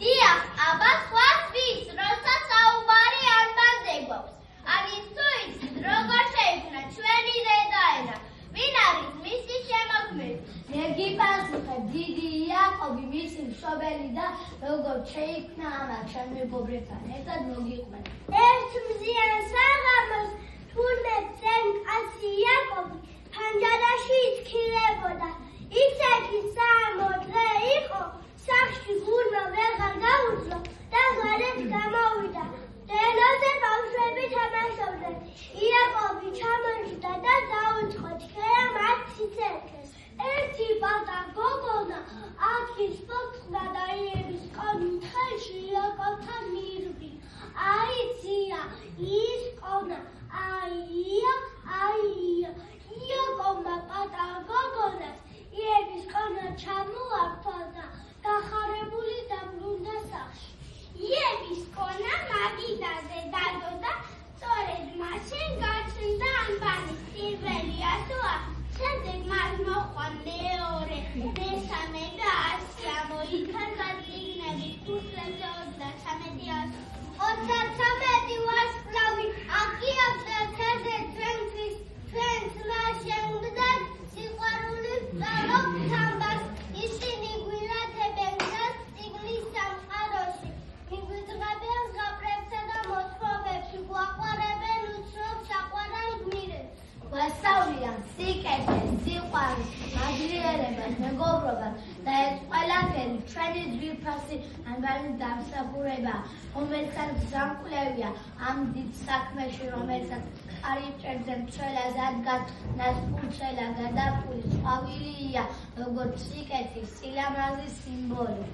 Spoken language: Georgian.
დიახ, აბა სხვას ვის, როცა საუბარი არ მანძეგობს. ამის თუ იცით, როგორ შეიქმნა ჩვენი დედაენა, ვინ არის მისი შემოქმედი? მე გიპასუხებ, დიდი იაკობი მისი მშობელი და როგორ შეიქმნა ამას ჩემ მეგობრებთან ერთად მოგიყვნენ. ერთ მზიან საღამოს თურმე წენ კაცი იაკობი ფანჯარაში იცქირებოდა. ისეთი საამო დღე იყო, სახლში ღურმა ვეღარ გაუძლო და გარეთ გამოვიდა. დელოზე ბავშვები თამაშობდნენ. იაკობი ჩამოშდა და დაუწყო ჩქერა მათ სიცერკეს. ერთი ბატა გოგონა აქის ფოთხრა და იების კონი თხეში იაკობთან მირბი. აიწია ის კონა, აია, იაკობმა პატარა გოგონას იების კონა ჩამოართვა და გახარებული დაბრუნდა სახლში. იების კონა მაგიდაზე დადო და სწორედ მაშინ გაჩნდა ანბანის პირველი ასოა. შემდეგ მას მოჰყვა მეორე, მესამე და 100 ამოიქცა წიგნები ქუსლებზე 33 ასო. 33 ვარსკვლავი აკიაბდა ქერზე ჩვენს მაშენგდან სიყვარულის სწავლობ თამბას. ისინი გვირათებენ გზას წიგნის სამყაროში, მიგვიძღებენ ზღაპრებსა და მოთხრობებში, გვაყვარებენ უცნობ საყვარელ გმირებს. გვასწავლიან სიკეთეს, სიყვარულს, მაძლიერებას, მეგობრობას და ეს ყველაფერი ჩვენი ძვირფასი ანბანის დამსახურებაა, რომელსაც გამკვლევია ამ დიდ საქმეში, რომელსაც კარიბჭეებზე მცველა ზადგას, ნასპურცველა გადაფულის ყვავილია, როგორც სიკეთის, სილამაზის სიმბოლო.